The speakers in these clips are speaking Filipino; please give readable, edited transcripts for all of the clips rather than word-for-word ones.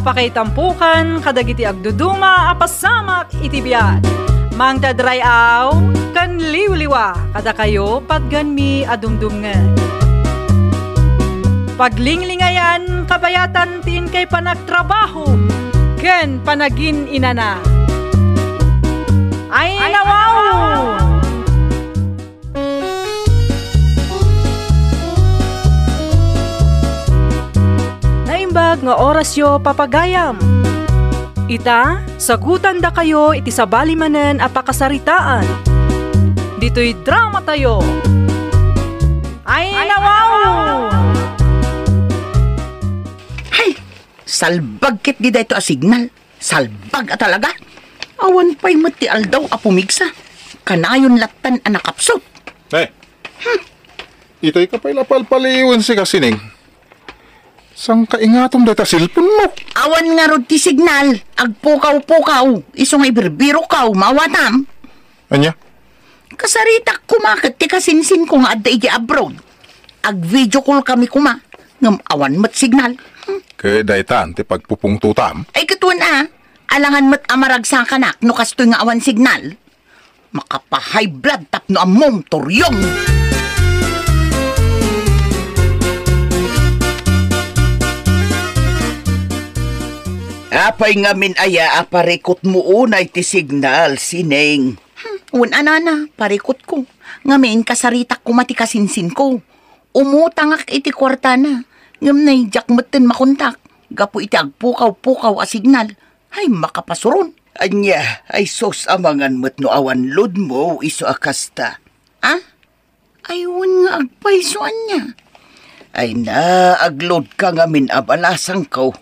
Apakaitampukan kadagiti agduduma apasamak iti biat. Mangtadrayaw kan liwliwa kada kayo patganmi adumdumngan. Paglinglingayan kabayatan tin kay panagtrabaho ken panagin inana. Ay nawaw! Naimbag nga orasyo papagayam. Ita, sagutan da kayo iti sabalimanen a pakasaritaan. Dito'y drama tayo. Ay nawaw! Hay! Salbag kit di dito a signal. Salbag a talaga. Awan pa'y mati aldaw a pumigsa. Kanayon latan a nakapsot. Ito'y kapay lapalpaliwan si Kasining. Sang kaingatom dahil ta silpon mo. Awan nga rod ti signal. Agpukaw-pukaw. Iso nga ibirbiro kaw. Mawatam. Anya? Kasaritak kumakit ti kasinsin ko nga adda iti abroad. Ag-video call kami kuma. Ngam awan mat signal. Kaya dahil ta ante pagpupungtutam. Ay katuan alangan mat amarag sa kanak no kastoy nga awan signal. Makapa-high blood tapno among turyong. Apay nga min aya aparikot mo unay ti signal, Sineng. Una parikot ko. Ngamin kasaritak ko mati kasinsin ko. Umutangak iti kwarta na. Ngam na jak matin makontak. Gapo iti agpukaw-pukaw a signal. Ay makapasuron. Anya, ay sos amangan mat no awan load mo iso akasta. Aywan nga agpaysoan niya. Ay na, agload ka ngamin abalasang ko.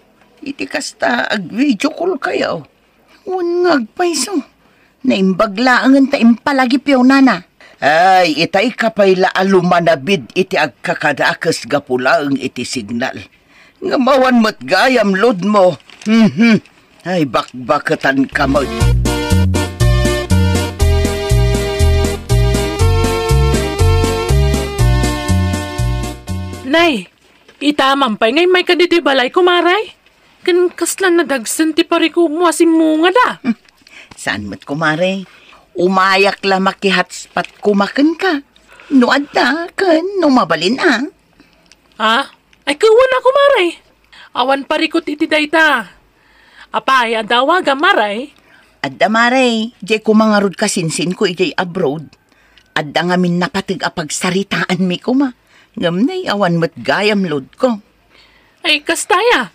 Iti kasta ag-video call kayo. Wan nga agpayso. Naimbaglaangan ta impalagipyaw nana. Ay, itay kapayla alumanabid iti agkakadakas gapulaang iti signal. Ngamawan mo't gayam load mo. Ay, bakbakatan ka mo. Nay, itamampay ngay may kaditi balay kumaray. Kan kaslan na dagsan ti pariku mo asim munga da. Saan mo't kumare? Umayak la makihatspat kumakan ka. No adda kan, no mabalin Ay kawan na kumaray. Awan parikot iti dayta. Apay, adawaga maray. Adda maray, jay kumangarod kasinsin ko ijay abroad. Adda nga min napatig apagsaritaan mi kuma. Ngam na'y awan mo't gayam load ko. Ay kastaya.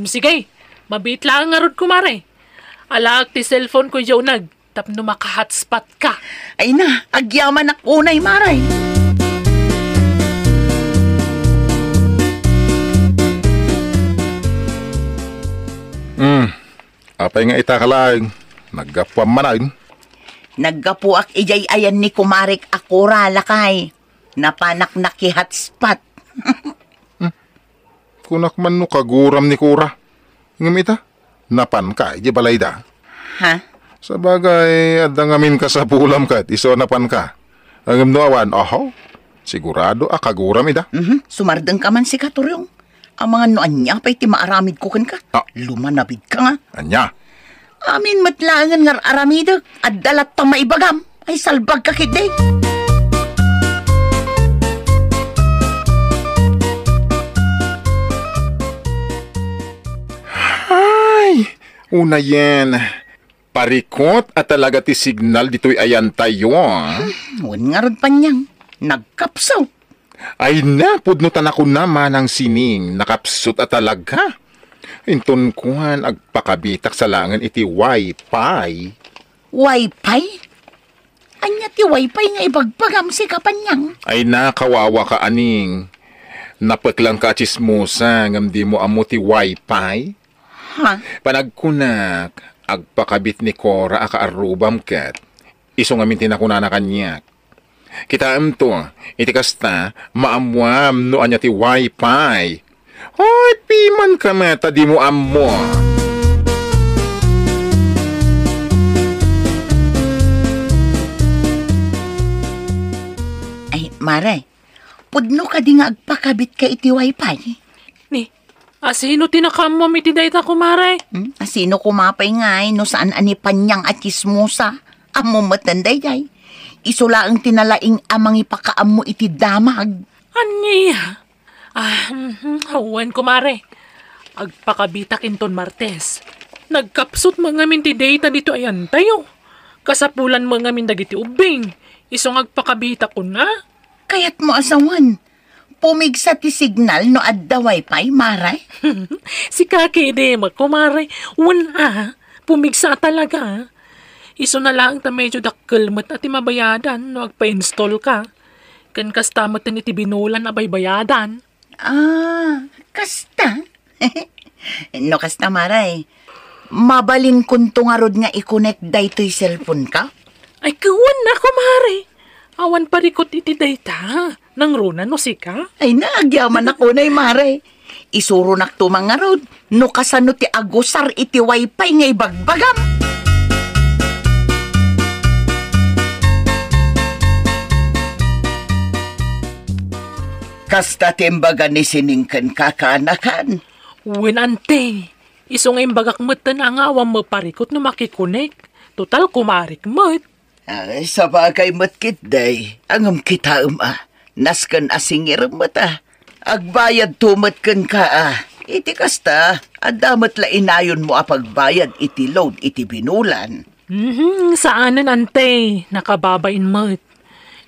Sige, mabit lang nga rod kumare. Alaak ti cellphone ko yaw tapno maka-hotspot ka. Ay na, agyaman ak unay maray. Apay nga itakalaing. Naggapuan manayin. Naggapuak ijay ayan ni kumarik akura lakay. Napanak naki-hotspot. Kunak man no kaguram ni Kura. Ngamita, napan ka, iji balay da. Sabagay, adda ngamin ka sa pulam ka, iso napan ka. Ang imnoawan, sigurado kaguram ida. Sumardang ka man si Katuryong. Ang mga noan niya pa'y ti maaramid ko kan ka. Lumanabid ka nga. Anya? Amin matlangan nga aramidag at dalat ta maibagam. Ay salbag ka kitday. Una yan, parikot at talaga ti signal dito'y ayan tayo. Wan nga ron pa niyang, nagkapsaw. Ay na, pudnutan ako naman ang sining, nakapsot at talaga. Inton kuhan, agpakabitak sa langan iti Wi-Fi. Wi-Fi? Anya ti Wi-Fi nga ibagbagam si kapanyang. Ay na, kawawa ka aning. Napaklang ka chismosa, ngam di mo amo ti Wi-Fi. Panagkunak, agpakabit ni Cora akaarubam kat. Iso nga mintin ako na kanyak. Kitaam to, iti kasta, maamwam no anya ti Wi-Fi. Hoy, piman ka meta, di mo amo. Ay, Mare, pudno ka di nga agpakabit ka iti Wi-Fi. Sino tinakam mo iti dayta kumare? Sino kumapay ngay no saan anipanyang at chismosa? Amo matanday jay. Isula ang tinalaing amang ipakaam mo iti damag. Aniya? Hawan kumare. Agpakabitak inton Martes. Nagkapsot mga min ti data dito ayan tayo. Kasapulan mga min dagiti ubing. Isong agpakabitak ko na. Kaya't mo asawan. Pumigsa ti signal no adda wifi, maray? Si kaki de kumare. Wala. Pumigsa talaga. Iso na lang ta medyo dakkelmet at mabayadan no agpa-install ka. Kan kastamat ni ti binulan abay bayadan. Kasta? No kasta, maray. Mabalin kunto nga rod nga i-connect daytoy cellphone ka? Ay kawan na kumare. Awan parikot iti dayta. Nang runa no sika? Ay naagyaman ako na maray. Isuro nakto mga rod. No kasano ti agusar iti wifi nga ibagbagam. Kasta timbaga ni siningkan kakanakan. Wen ante. Iso nga imbagak matan ang awam mo parikot no makikonek. Total kumarik mat. Ay, sa bagay matkit day. Angam kita Naskan asingir mata. Agbayad tumatkan ka Iti kasta, adamat la inayon mo apagbayad iti load iti binulan. Saanan ante, nakababain mat.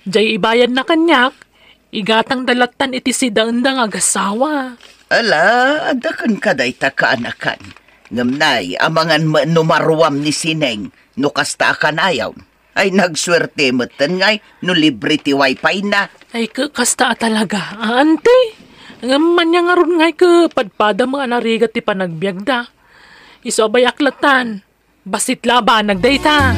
Jay ibayad na kanyak, igatang dalatan iti sidaandang agasawa. Ala, adakan ka day takaanakan. Ngamnay, amangan numaruam ni Sineng, no kasta kanayaw. Ay nagswerte matan ngay, no libre ti wifi na. Ay kasta talaga, ante. Ngaman niya nga ron ngay padpada mga narigat ti panagbiag da. Iso abay aklatan, basit laban nagdayta.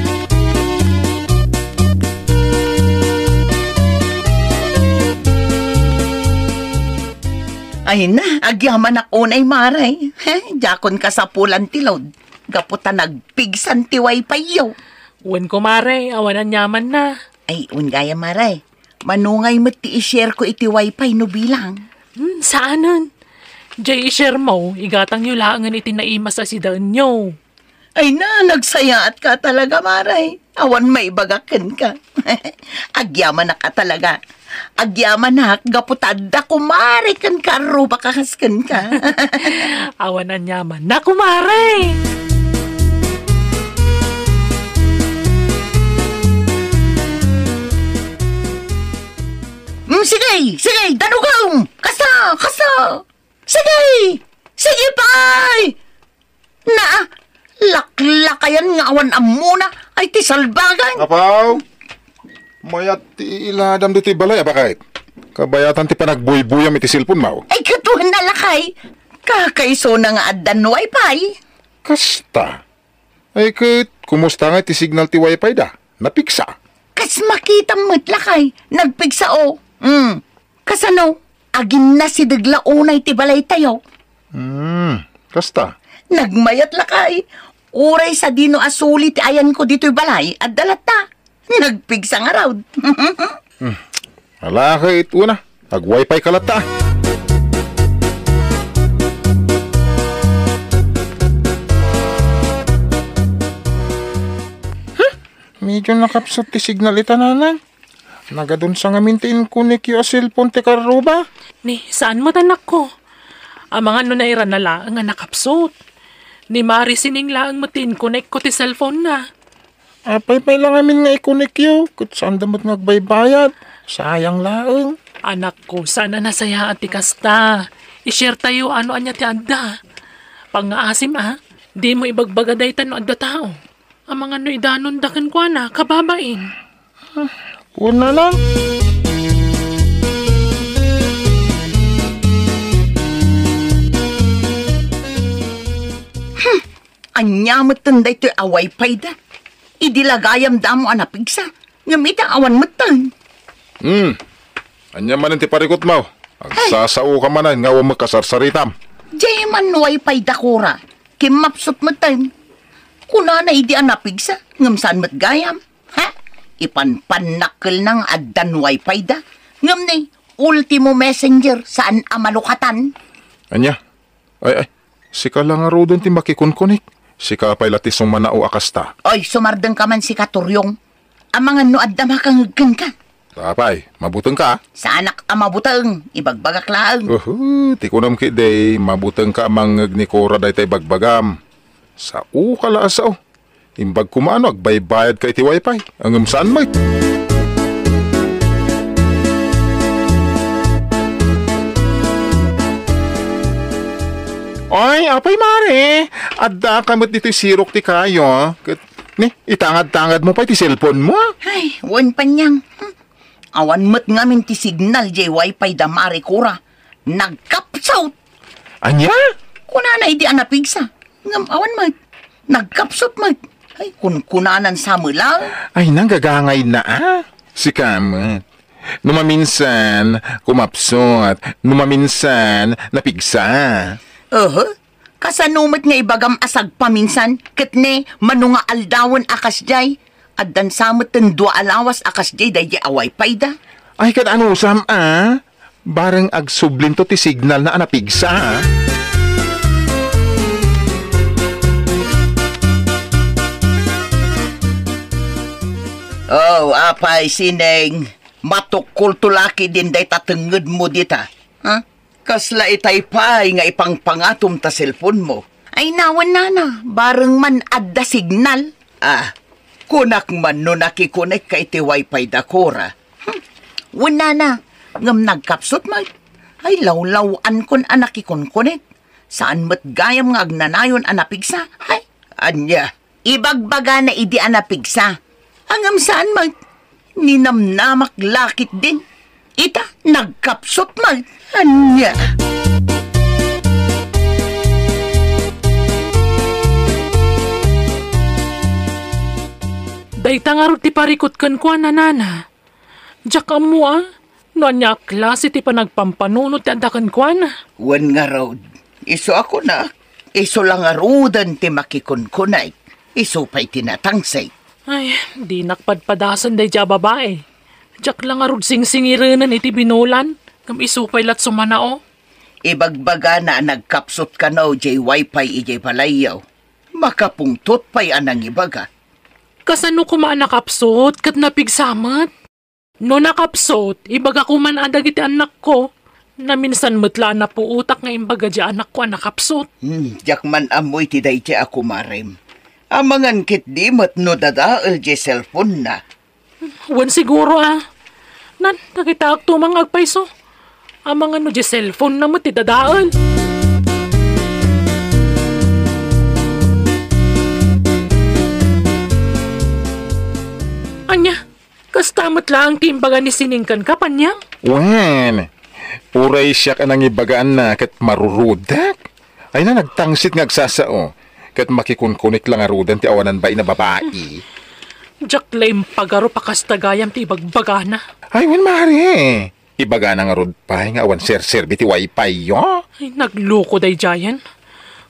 Ay na, agyaman ako na maray. Jakon ka sa pulan tilod. Gaputa nagpigsan ti wifi yaw. Wen ko mare, awanan nyaman na. Ay, ungaya maray. Manungay mo ti i-share ko iti wifi no bilang. Saanan? Jay i-share mo, igatang nyo laangan iti naimas sa sidaan nyo. Ay na, nagsayaat ka talaga maray. Awan may bagakan ka. Agyaman na ka talaga. Agyaman na, gaputad da kumare kan karo bakakaskan ka. Awanan nyaman na kumare. Sige, danugam! Kasa! Sige, pay! Na, laklakayan nga awan amuna, ay ti salbagan. Apaw! Mayat ti iladam do ti balay, bakit? Kabayatan ti panagbuybuyam iti silpon mo. Ay, katuhan na lakay. Kakaiso na nga addan no wifi. Kasta. Ay kumusta nga ti signal ti wifi da? Napiksa. Kas makita mo't lakay, nagpigsa o. Kasano, agin na si Degla unay ti balay tayo. Kasta. Nagmayat lakay. Uray sa dino asuli ti ayan ko dito'y balay at dalata. Nagpigsa nga raw. Alakay ito na. Ag-wifi kalata. Medyo nakapsot ti signal itananan. Nagadun sa nga mintiin kunik yung cellphone ti karuba. Ni, saan mo tanak ko? Ang mga nunairan na laang nga nakapsot. Ni Mari sining laang matin connect ko ti cellphone na. Apay lang amin nga ikunik yung. Kut saan damot magbaybayad. Sayang laang. Anak ko, sana nasaya at ti kasta. I-share tayo ano anya ti adda. Pang-aasim di mo ibagbagaday tano adda tao. Ang mga no idanon dakan ko na, kababain. Una lang. Anyamot tanday to'y away pay da. Idilagayam da mo anapigsa. Ngamita awan matang. Anya man ti parikot mo. Agsasao ka manan nga wang magkasarsaritam. Diyan man wifi da kura. Kimapsot matang. Kuna na idi anapigsa. Ngamsan matgayam. Ipanpanakil ng addan wifi da. Ngam ni, ultimo messenger saan amalukatan. Anya, Ay, sika lang nga rodon ti makikunkunik. Sika pa'y latis ng manao akasta. Oy, sumardeng ka man si Katuryong. Ang mga nuad na makangagkan ka. Tapay, mabutang ka. Sa anak amabutang, ibagbagak laang. Ti kunam ki day, mabutang ka amang ni Cora day tay bagbagam. Sa ukala asaw. Imbag kumano, agbaybayad ka iti wifi. Ang saan may? Ay, apay mare. Adda kamot dito sirok ti kayo. Ni, itangad-tangad mo pa iti cellphone mo. Ay, wan pa niyang. Awan mo't ngamin ti signal jay wifi da mare Cora. Nagkapsaut. Anya? Kunana iti anapigsa. Ngam awan mat. Nagkapsot mat. Ay, kunanan sa lang. Ay, nanggagangay na Si Kamat. Numaminsan, kumapsot. Numaminsan, napigsa. Kasanumat nga ibagam asag paminsan. Katne, manunga aldawon akas jay. At dan samot ten dua alawas akas jay day away payda. Ay, kat ano sam Barang agsublin to ti signal na anapigsa Oh, apay sineng. Matukul tulaki din day tatenged mo dita. Ha? Kasla itay pay nga ipangpangatom ta cellphone mo. Ay nawan nana, bareng man adda signal. Kunak man no nakikunik kay ti wifi da Cora. Wala na, ngam nagkapsot mag. Ay lawlawan kon anak ikunkunik. Saan mat gayam nga agnanayon anapigsa? Ay, anya, ibagbaga na idi anapigsa. Angam saan mag, ninamnamak lakit din. Ita, nagkapsot mag. Anya. Dayta nga ro ti parikot kan ko, nanana. Diyak mo no anya klase ti panagpampanunot ti andakan ko, Wan nga road. Iso ako na. Iso lang nga rodan ti makikunkunay. Iso pa'y tinatangsay. Ay, di nakpadpadasan day dya babae. Diyak lang nga ro sing-singirinan iti binulan. Kam isupay lat sumanao. Ibagbaga na nagkapsot ka na o jay wifi ijay palayaw. Makapungtot pa'y anang ibaga. Kasano kumaan nakapsot kat napigsamat? No nakapsot, ibaga kuman adag iti anak ko. Na minsan mutla na po utak nga imbaga di anak ko nakapsot. Diyak man amoy ti day ti ako marem. Amangan kit di mat no dadaal jay cellphone na. Wan siguro nakita ak tumang agpaiso. Amangan no di cellphone na mo ti dadaal. Anya, kastamat lang timbaga ni siningkan ka, panyang? Wen, uray siya ka nang ibagaan na kat marurudak. Ay na nagtangsit ngagsasao. Kat makikunkunik lang arudan ti awanan ba ina babae. Diyak laim pagaro pakastagayam ti ibagbaga na. Ay, wen mare. Ibaga na nga rod pa nga awan ser-serbi ti wifi yo. Ay, nagloko day jayan.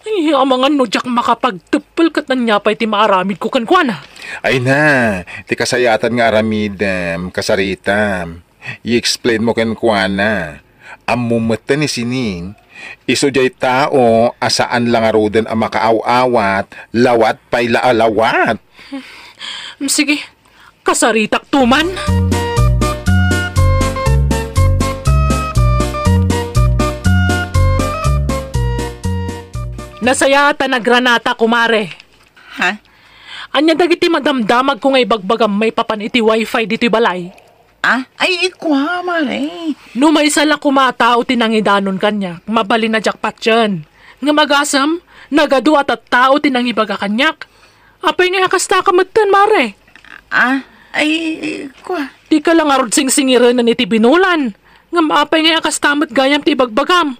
Ay, amangan no diyak makapagtupal kat nanyapay ti maaramid ko kankwana. Ay na, ti kasayatan nga aramidam, kasaritam. I-explain mo kankwana. Amumata ni sining. Iso jay tao, asaan lang arudan ang makaaw-awat, lawat pa'y laalawat. Sige, kasaritak tuman. Nasayata na granata, kumare. Ha? Anya dagiti madamdamag ko nga ibagbagam may papan iti wifi dito'y balay. Ay, ikwa, mare. No may sala kumatao tinangidanon kanya, mabali na jackpot yan. Nga magasam, nagadu at tao tinangibaga kanyak. Apay nga kasta kamatan, mare. Ay, ikwa. Di ka lang arod sing-singiran na niti binulan. Nga maapay nga kastamat gayam ti ibagbagam.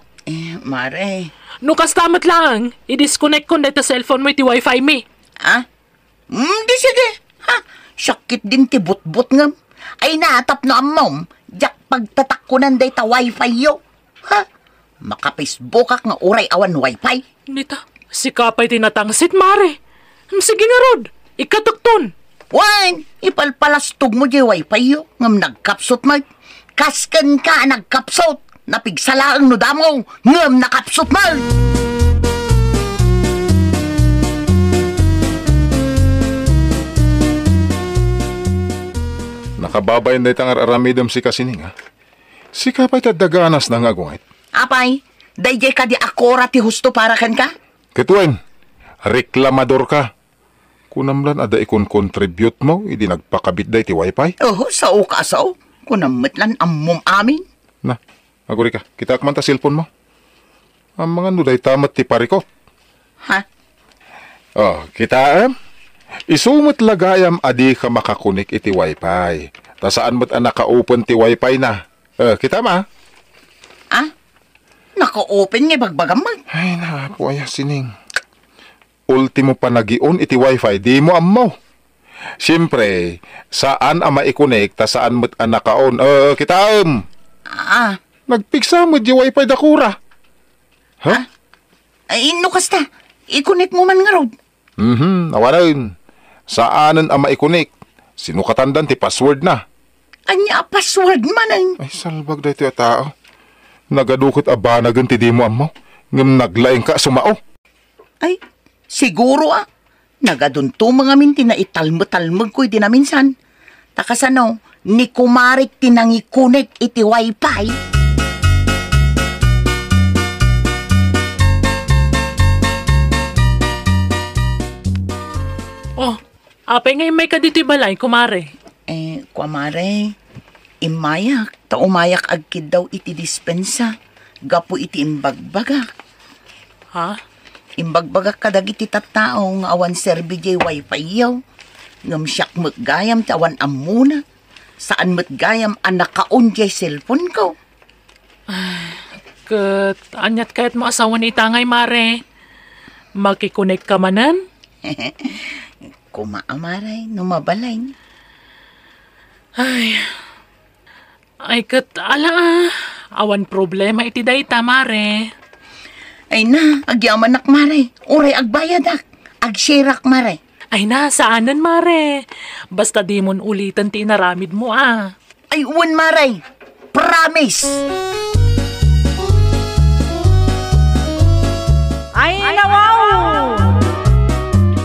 Mare. No kastamat lang, i-disconnect ko na ito cellphone mo iti wifi mi. Di sige. Sakit din ti butbut ngam. Ay natap no amom. Jak pagtatakkunan day ta wifi yo. Makapisbukak nga uray awan wifi. Nita, si kapay tinatangsit, mare. Sige nga rod, ikatukton. Wan, ipalpalastog mo di wifi yo. Ngam nagkapsot mag. Kasken ka nagkapsot. Napigsalaan no damo. Ngam nakapsot mag. nakababay na itang aramidam si kasining ha. Si kapay tadaganas na nga gungit. Apay, dayjay ka di akora ti husto para kan ka? Kituin, reklamador ka. Kunamlan ada ikon contribute mo, idi nagpakabit day ti wifi. Oh, sao ka sao? Kunamitlan ammom amin. Na, aguri ka, kita akman ta cellphone mo. Ang mga nuday tamat ti parikot. Ha? Oh, kita isumot lagayam adi ka makakunik iti wifi. Ta saan mo't naka-open ti wifi na. Kita ma? Ah? Naka-open nga bagbagam mo. Ay, napo ay sining. Ultimo pa nagion iti wifi, di mo ammo. Siyempre, saan ang maikunik, ta saan mo't naka-on. Kita Ah? nagpiksa mo di wifi dakura. Ha? Ay, ino kasta. Ikunik mo man nga rod. Nawaran. Saanan ang maikunik? Sinukatandan ti password na. Anya password man ang... Ay, salbag da ito yung tao. Nagadukot abanagan ti di mo amo. Ngam naglaing ka sumao. Ay, siguro Nagadunto mga minti na italmo-talmog ko'y di na minsan. Takasano, ni kumarik tinangikunik iti wifi. Oh, apay ngay may kaditi balay, kumare. Kumare, imayak, ta umayak agkid daw iti dispensa. Gapo iti imbagbagak. Ha? Imbagbagak kadag iti tattao nga awan serbi jay wifi yaw. Ngam siyak magayam ti awan amuna. Saan matgayam anak kaon jay cellphone ko. Kat, anyat kahit mo asawa ni itangay, mare. Makikunik ka manan? Kumaamaray, numabalay. Ay, kat, awan problema iti dayta, mare. Ay na, agyaman ak mare. Uray agbayadak. Agsirak mare. Ay na, saanan, mare? Basta di mon ulitan ti inaramid mo, Ay uwan mare. Promise. Ay, nawaw!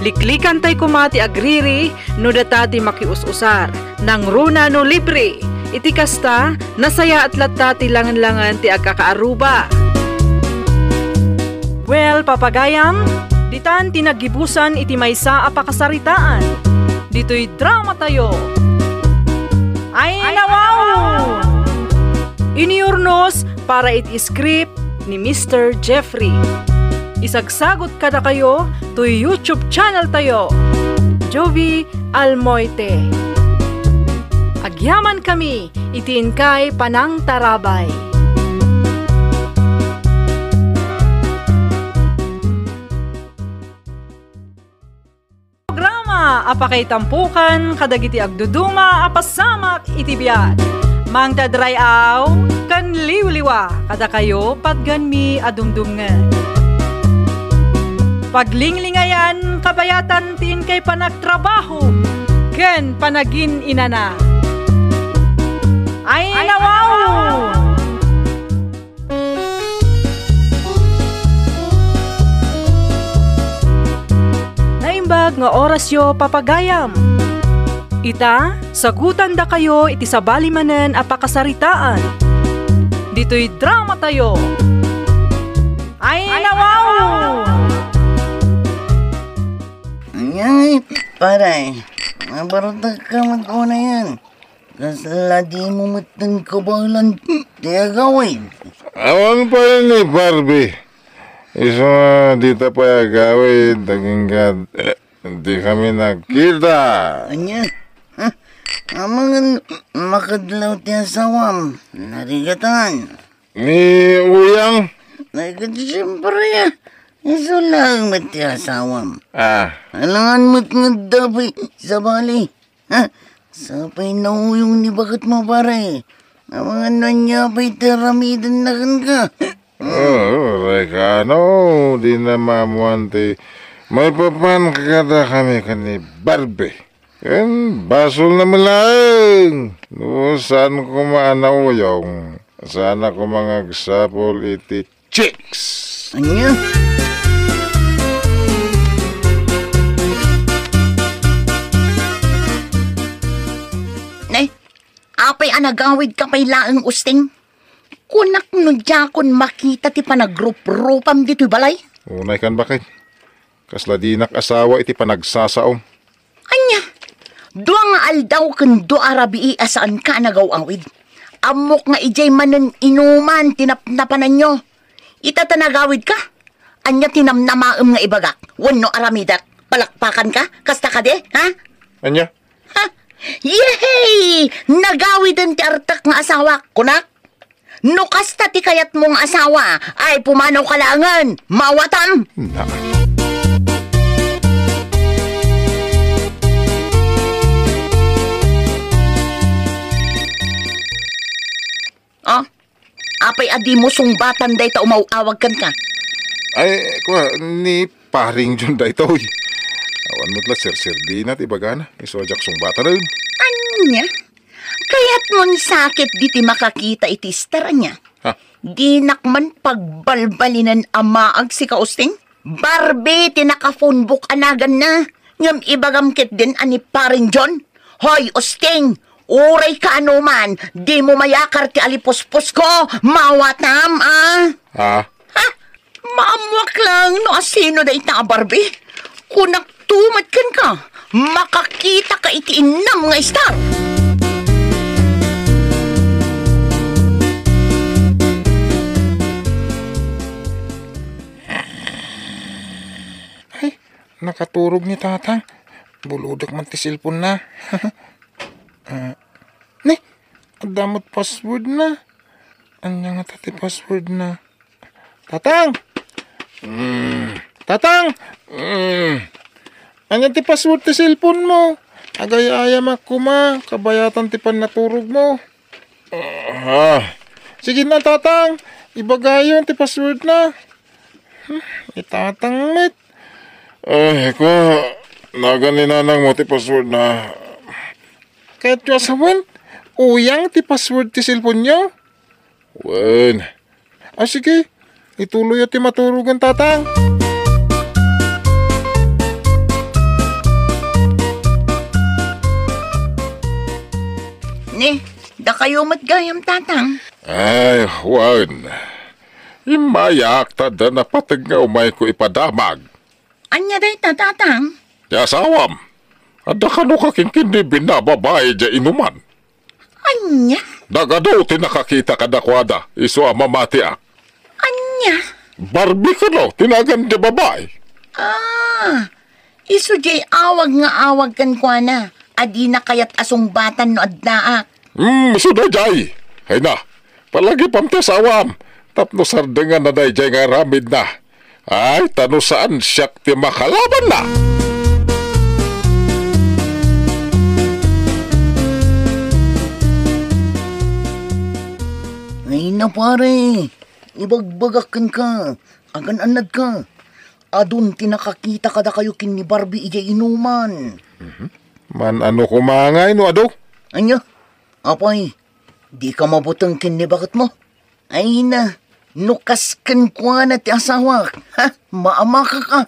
Liklikan tay kumati agriri, no datati makiususar. Nang runa no libre. Iti kasta, nasaya at latati langan-langan ti agkakaaruba. Well, papagayam, ditan tinagibusan iti maysa apakasaritaan. Dito'y drama tayo. Ay, nawaw! Iniurnos para iti script ni Mr. Jeffrey. Isagsagot kada kayo to YouTube channel tayo, Jovi Almoite. Agyaman kami, itiin kay Panang Tarabay. Programa apakay tampukan kadagiti agduduma apasamak iti biat. Mang tadrayaw kan liwliwa kada kayo padganmi adumdumngan. Paglinglingayan, kabayatan tin kay panagtrabaho, ken panagin inana. Ay, nawaw! Naimbag nga orasyo papagayam. Ita, sagutan da kayo iti sabalimanen apakasaritaan. Dito'y drama tayo. Ay, nawaw! Ay, paray. Nabarata ka mag-una yan. Kasala di mo matang kabalan. Di agawin. Awan pa yun ni Barbie. Isa dito pa agawin. Taging di kami nakita. Anya? Amangan makadlaw ti asawam. Narigatan. Ni Uyang? Nagad siyempre ya. Iso lang mati asawam. Alangan mo't nga dapat sa bali. Sapay na uyong ni bakit mo pare. Mga nanya pa'y teramidan na kan ka. Rekano, di na mamuante. May papan kagada kami kani Barbie. Yan, basol na malang. No, saan ko maanauyong. Sana ko mga gsapol iti chicks. Anya? Apay anagawid ka pay laang usting. Kunak no dyan makita ti panagrup-rupam dito'y balay. Unay kan bakit? Kasla dinak asawa iti panagsasaom. Anya, doa nga aldaw kun do arabi asaan ka nagawawid. Amok nga ijay manen inuman tinapnapanan nyo. Itatanagawid ka. Anya tinamnamaem nga ibagak. Wano aramidak. Palakpakan ka? Kasta ka de, ha? Anya? Ha? Yehey! Nagawid ang ti artak nga asawa, kunak. No kasta ti kayat mong asawa, ay pumanaw kalangan. Mawatam! Na. Oh, apay adi mo sungbatan day ta umawawag kan ka. Ay, ni paring John da ito. Awan mo't la sir di na tibagana. Isojak sungbata rin. Anya? Kaya't mon sakit diti makakita iti star niya. Ha? Di nakman pagbalbalinan amaag si kausting. Barbie, tinaka-phonebook anagan na. Ngam ibagamkit din ani paring John. Hoy, usting! Uray ka anuman, di mo mayakar ti alipuspos ko. Mawatam, ah! Ha? Ha? Maamwak lang no asino da ita, Barbie. Kunak tumat kan ka, makakita ka iti inam nga star. Ay, nakaturog ni tatang. Buludak man ti cellphone na. Ni, damot password na. Anya nga tati password na. Tatang! Tatang! Anya ti password ti cellphone mo? Agay-ayam ako ma. Kabayatan ti pan naturog mo. Sige na tatang. Ibagayon ti password na. Itatang met. Ay, ko. Naganinanang mo ti password na. Kahit yung asawan, uyang ti password ti cellphone nyo? Wen. Sige. Ituloy ti maturugan tatang. Ni, da kayo matgayam tatang. Ay, wan. Imayak tada na patag nga umay ko ipadamag. Anya day tatang? Ti asawam. Ada ka no kakingkindi binababae dya inuman. Anya? Dagado ti nakakita kadakwada. Iso amamati ak. Anya? Barbie ka no, tinagan di babae. Iso jay awag nga awag kan kwa na. Adi na kayat asungbatan no adnaak. Suda jay. Hay na, palagi pam ti asawam. Tapno sardengan na day jay nga ramid na. Ay, tano saan siyak ti makalaban na. Ay na pare, ibagbagakan ka, agan-anad ka. Adun tinakakita ka da kayo kin ni Barbie ijay inuman. Man ano kumangay no ado? Anya? Apay, di ka mabutang kin ni bakit mo? Ay na, nukaskan kwa na ti asawa. Ha? Maamaka ka.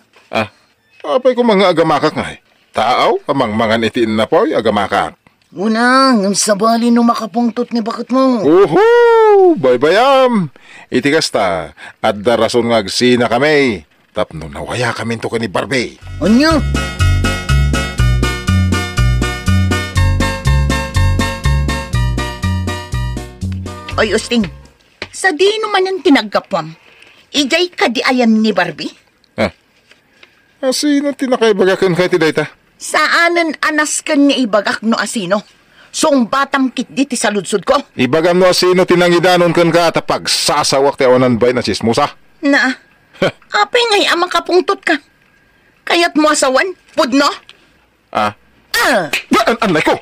Apay ko mga agamakak nga. Taaw, amang mangan itiin na po, agamakak. Unang, ang sabali no makapungtot ni bakit mo. Uhu! Baybayam! Iti kasta, at darason nga agsina kami. Tapno nawaya kami to ka ni Barbie. Anya? Oy, Usting, sa di naman ang tinagkapwam, ijay ka di ayan ni Barbie? Sino tinakaibagakan kay ti dayta? Saanan anas kan nga ibagak no asino? Song batam kit di ti saludsod ko? Ibagam no sino tinangidanon kan ka at pagsasawak ti awanan bay na sismusa? Na, apay ngay amang kapungtot ka. Kaya't mo asawan, pudno? Anay ko!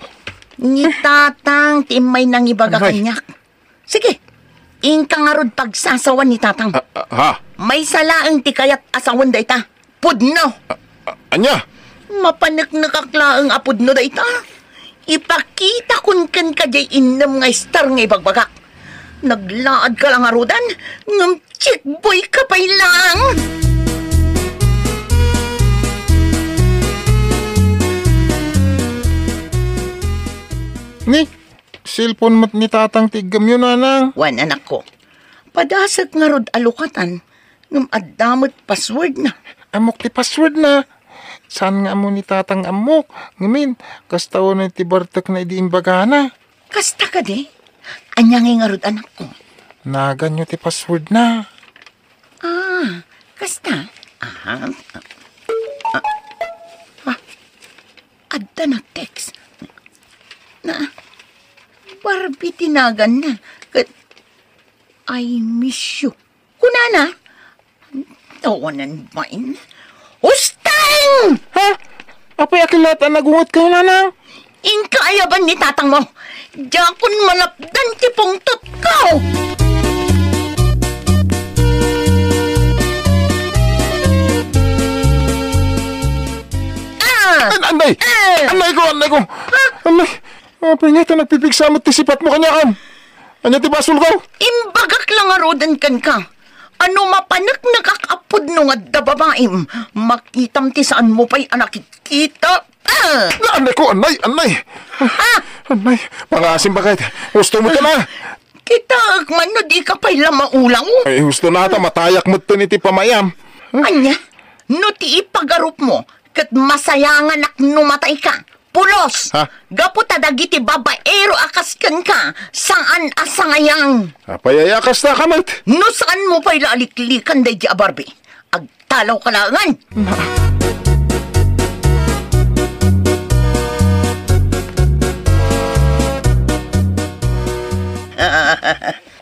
Ni tatang timay nang ibagakan Anay. niyak. Sige, ingka nga rod pagsasawan ni tatang. May salaang ti kayat asawan da ita. Pudno! Anya? Mapanaknakaklaang apudno da ita. Ipakita kun kan kajay inam nga star nga ibagbagak. Naglaad ka lang arudan, ngam chick boy ka pa'y lang. Ni? cellphone mat ni tatang tigam yun, nanang. Wan anak ko. Padasag nga rod alukatan. Ngam adamot password na. Amok ti password na. Saan nga mo ni tatang amok? Ngamin, kastaw na ti bartak na idiimbaga na. Kasta ka di. Anyang nga rod anak ko. Nagan nyo ti password na. Kasta? Adda na text. Barbie tinagan na. I miss you. Kunana? Tawanan ba in? Ustang! Ha? Apay akilata nagungot ka, nanang? Inka ayaban ni tatang mo. Jakon malapdan ti pungtot ko. Anay! Anay ko! Anay! Apay nga ito nagpipigsamot ti sipat mo kanya kan. Anya ti basol ko? Imbagak lang arodan kan ka. Ano mapanak nakakapod nung adda babaim. Makitam ti saan mo pa'y anakikita. Anay ko! Anay! Anay! Pangasim bakit? Gusto mo ka na? Kita agman no di ka pa'y lamaulang. Ay, gusto na ata matayak mo ito ni ti pamayam. Anya? No ti ipagarup mo. Kat masayangan ak numatay ka. Pulos! Ha? Gaputa dagiti babaero akaskan ka. Saan asangayang? Apayayakas na kamat. No saan mo pa'y laaliklikan day di abarbi? Agtalaw ka langan.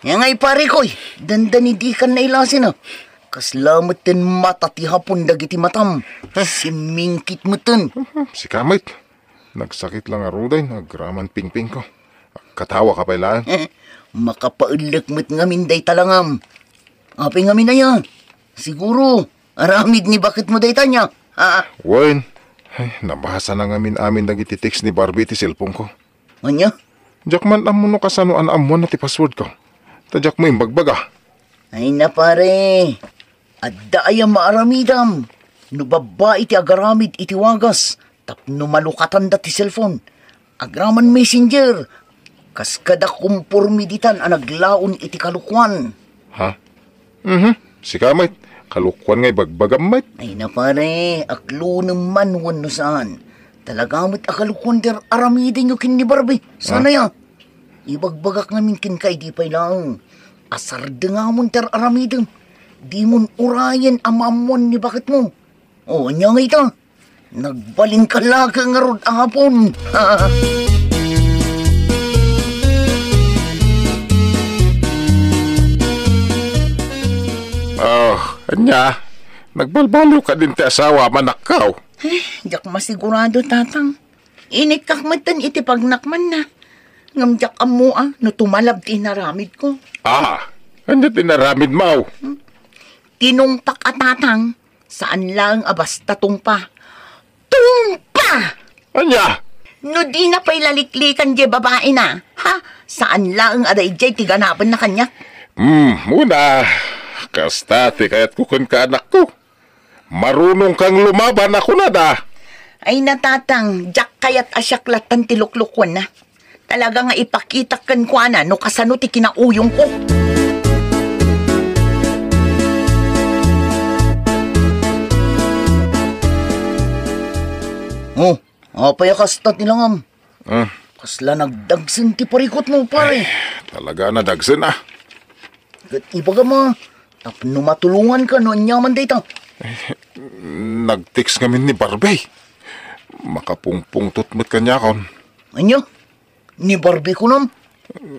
Yang ay pare ko'y, dandani di ka na ilasin Kaslamat din mata ti hapon dagiti matam. Simingkit mo tin. Si kamit. Nagsakit lang aruday. Nagraman pingping ko. Katawa ka pa ilaan. Makapaulak mo't ngamin day talangam. Apay ngamin na yan. Siguro, aramid ni bakit mo day tanya. Wen, ay, nabasa na ngamin amin dagiti text ni Barbie ti cellphone ko. Anya? Jakman amuno kasano amuan na ti password ko. Tadyak mo yung bagbaga. Ay na pare. Adda ay maaramidam. No babae iti agaramid iti wagas. Tapno malukatan da ti cellphone. Agraman messenger. Kaskada kumpurmiditan ang naglaon iti kalukwan. Ha? Si kamit. Kalukwan nga'y bagbagamit. Ay na pare. Aklo naman wan no saan. Talagamit akalukwan der aramidin nyo kin ni Barbie. Sana ya. Ibagbagak namin kin kay di pa'y lang. Asar nga mo ter aramidin. Di mon urayan amamon ni bakit mo. O, anya nga ito. Nagbaling ka laga nga rod ang hapon. Anya. Nagbalbalo ka din ti asawa manakaw. Jak masigurado tatang. Inikakmatan iti pagnakman na. Ngamjak amo no tumalab ti naramid ko. Anya tinaramid mo? Tinungpak at tatang. Saan lang abasta tungpa? Tungpa! Anya? No di na pa'y laliklikan di babae na. Ha? Saan lang aday jay tiganapan na kanya? Muna. Kastati kaya't kukun ka anak ko. Marunong kang lumaban ako na da. Ay natatang, jak kayat asyaklatan tiluklukwan na. Talaga nga ipakitakan ko na no kasano ti kinauyong ko. Apay kastat nilang Kasla nagdagsin ti parikot mo pare. Talaga na dagsin Gat ibaga mo, tapno matulungan ka no nyaman dito. Nag-text kami ni Barbie. Makapungpungtot mo't kanya kon. Anyo? Ni Barbie ko nam?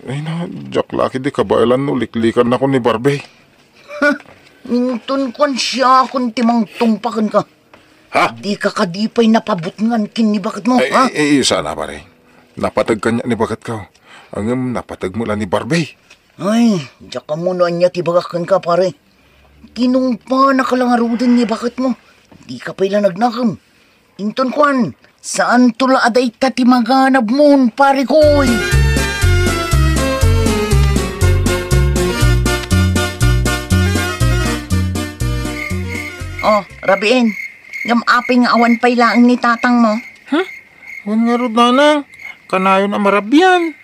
Ay na, jak laki di kabailan no, liklikan na ko ni Barbie. Ington kon siya kung timang tungpakan ka. Ha? Di ka kadipay napabutngan kin ni bakit mo, ha? Sana pare. Napatag kanya ni bakit ka. Ang napatag mo lang ni Barbie. Ay, diyak ka muna niya tibagakan ka pare. Tinungpa nakalangarudan ni bakit mo. Di ka pala nagnakam. Ington kon, saan tula aday tatimaganab mon pare koy? Oh, Rabien. Ngam aping awan pa'y laang ni tatang mo. Huwag nga rod nanang. Kanayon ang marabyan.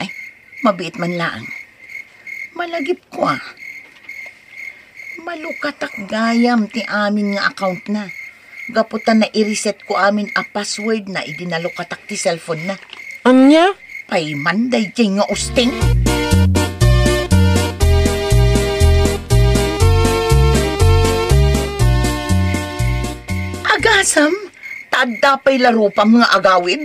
Ay, Mabiit man lang. Malagip ko Malukatak gayam ti amin nga account na. Gaputan na i-reset ko amin a password na idinalukatak ti cellphone na. Anya? Payman day nga usting. Agasam, tada pa'y laro pa mga agawid.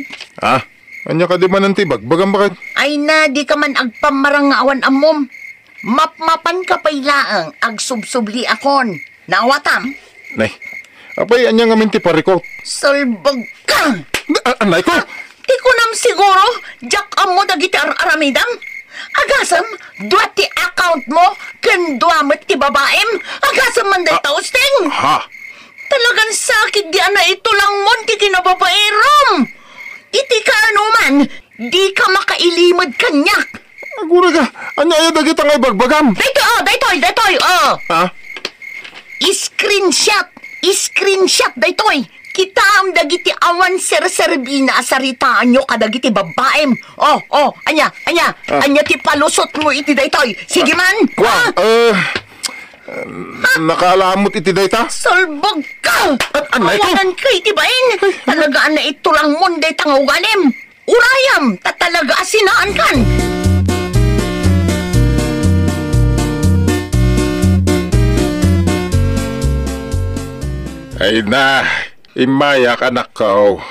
Anya ka di man ang tibag? Bagang bakit? Ay na, di ka man agpamarang nga awan amom. Mapmapan ka pa'y laang, agsubsubli akon. Nawatam? Nay, apay anya nga minti parikot. Salbag ka! Anay ko! Di ko nam siguro, jak amo dagiti aramidam. Agasam, duwati account mo, kanduamit ti babaem. Agasam man day tausting. Ha? Talagang sakit di ana ito lang mon ti kinababaerom. Iti ka man, di ka makailimod kanyak. Agura ka, anya ay dagita ngay bagbagam. Daytoy, Ha? Screenshot, daytoy. Kita am dagiti awan ser-serbina asaritaan nyo kadagiti babaem. Anya ti palusot mo iti daytoy. Sige man. Nakalamot iti dayta? Salbag ka! Anay ko? Awanan ka iti bain. Talagaan na ito lang mon daytang ugalim. Urayam, tatalaga asinaan kan. Ay na, imayak anak ko.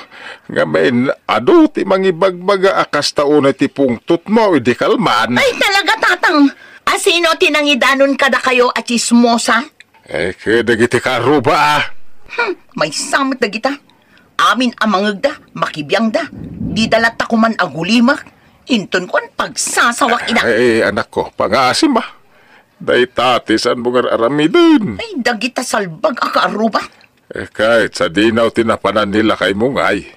Nga may ado ti mangibagbaga akas taon ti pungtot mo, hindi kalman. Ay talaga tatang. Asino tinangidanon kada kayo at chismosa? Kadagiti karuba May samot na kita. Amin amangag da, makibiyang da. Di dalat ako man agulimak. Inton kon pagsasawak ina. Ay, anak ko, pangasim ba? Day tatisan mo nga aramidin. Ay, dagita salbag akaaruba. Kahit sa dinaw tinapanan nila kay Mungay.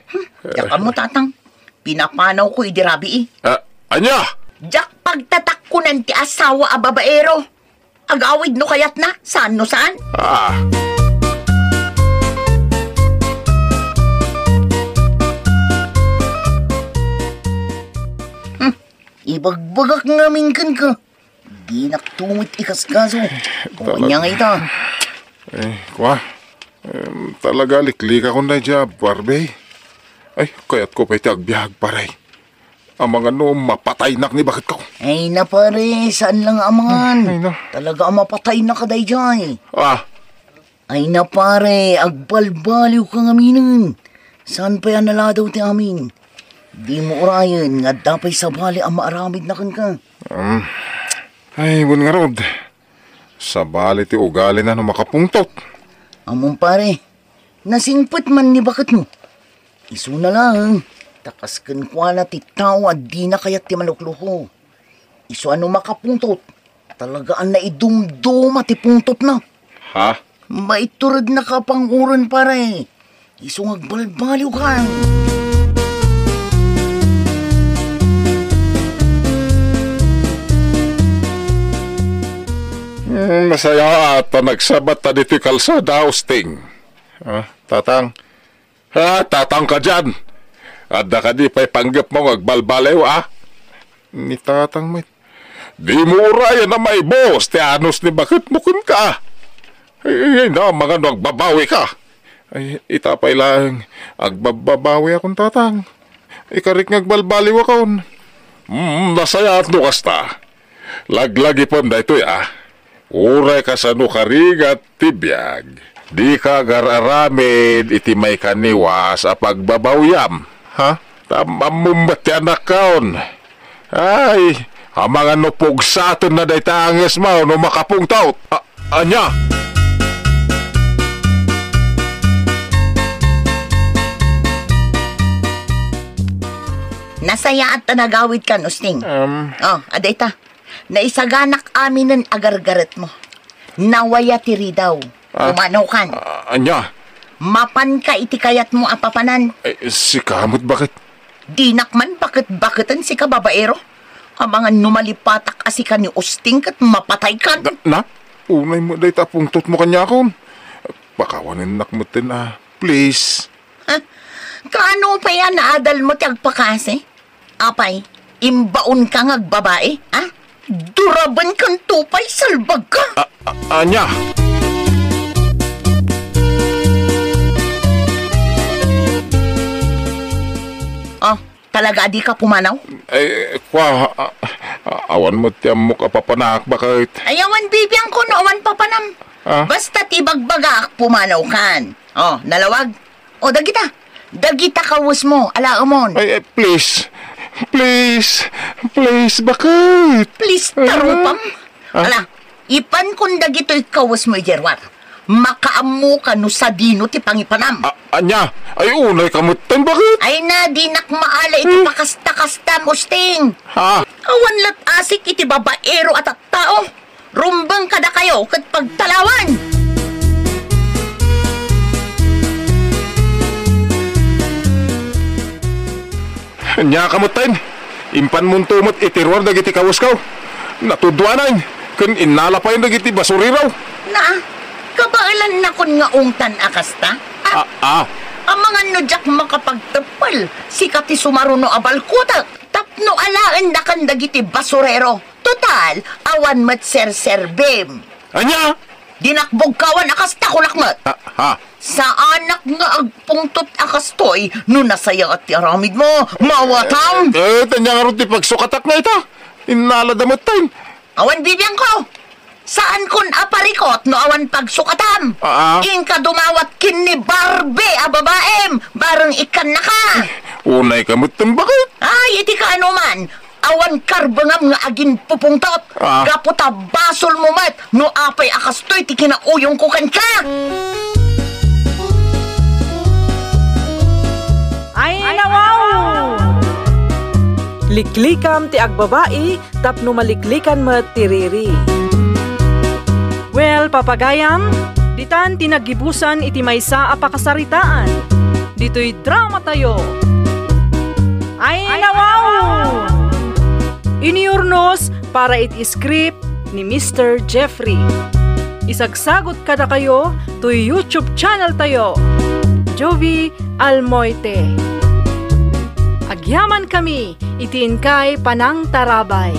Yaka mo tatang. Pinapanaw ko idirabi Anya? Jak pagtatak ko ng ti asawa a babaero. Agawid no kayat na, saan no saan? Ibagbagak nga mingkan ka. Di naktumit ikaskaso. Kanya nga ito. Talaga liklika ko na dyan, Barbie. Ay, kaya't ko pa'y tagbiyag, paray. Ang mga mapatay nak ni bakit ko. Ay na pare, saan lang amangan? Ay na. Talaga mapatay na kaday dyan. Ay na pare, agbalbaliw ka nga minin. Saan pa yan naladaw ti amin? Di mo urayan, nga dapay sa bali ang maaramid na kan ka. Ay, bun nga rod. Sa bali ti ugali na makapungtot. Amon pare, nasingpet man ni bakit mo? Isu na lang. Takaskan kwa na ti tao at di na kayat ti malukluho. Isu makapungtot. Talagaan na idumduma ti pungtot na. Ha? Maiturad na kapanguran pare. Isu ngagbalbaliw ka. Masaya ata nagsabat ta dito kalsada, Austing. Tatang? Tatang ka dyan. Adda ka di pa'y panggap mo agbalbalew, Ni tatang may. Di mo urayan na may boss, ti anos ni bakit mo kun ka. Ay, na, mga nagbabawi ka. Ay, itapay lang, agbabawi akong tatang. Ikarik ngagbalbaliw akon. Nasaya at nukas ta. Laglagi po na ito, Uray ka sa nukarigat tibiyag. Di ka gararamid iti may kaniwas a pagbabawyam. Tamamumbat ti anak kaon. Ay, ang mga nupugsaton na day tangis mo no makapungtaut. Anya? Nasaya at tanagawid ka, Nusting. Aday ta. Naisaganak amin ng agargaret mo. Nawaya tiri daw. Umanaw kan. Anya? Mapan ka iti kayat mo apapanan. Si kamot bakit? Dinak man bakit-bakitan si ka babaero. Ang mga numalipatak asi ka ni Usting kat mapatay ka. Unay mo day tapungtot mo kanya akon. Pakawanin nakmutin Please. Kaano pa yan naadal mo tiyagpakasi? Apay, Imbaon ka ngag babae, ha? Duraban kang tupay, salbag ka. Anya! Oh, talaga di ka pumanaw? Awan mo tiyam mo kapapanak, bakit? Ayawan bibiyang ko awan papanam. Basta tibagbaga pumanaw kan. Oh, nalawag. O, dagita. Dagita kawas mo, alaamon. Please. Please, bakit? Please, tarupam. Ala, ipan kung dagito'y kawas mo, Jerwar. Makaamu ka no sa dino ti pangipanam. Anya, unay kamutan, bakit? Ay na, di nakmaala iti pakasta-kasta mo, Sting. Ha? Awan lat asik iti babaero at tao. Rumbang kada kayo kat pagtalawan. Anya kamutan. Impan mong tumot itirwar dagiti kawas ka. Natudwanan. Kun inalapay dagiti basuri raw. Na, kabailan na kun nga ungtan akasta? Ang mga nudyak makapagtapal, sikat ti sumaruno abalkutak, tapno alaan da kan dagiti basurero. Total, awan mat ser-serbem. Anya? Dinakbog kawan akasta kunakmat. Sa anak nga agpungtot akastoy, no nasaya at ti aramid mo, mawatang. Tanya nga rin ti pagsukatak na ita. Inaladamot tayo. Awan bibiyang ko. Saan kun aparikot no awan pagsukatam? Inka dumawat kin ni Barbie a babaem, bareng ikan na ka. Unay kamutan, bakit? Ay, iti ka ano man. Awan karbangam nga agin pupungtot. Kaputa basol mo mat, no apay akastoy ti kinauyong kukan ka. Ay, nawaw! Liklikam ti agbabai, tapno maliklikan mo ti riri. Well, papagayam, ditan tinagibusan iti maysa a pakasaritaan. Dito'y drama tayo. Ay, nawaw! Iniurnos para iti script ni Mr. Jeffrey. Isagsagot kada kayo to YouTube channel tayo. Jovi Almoite. Agyaman kami, itiin kay Panang Tarabay.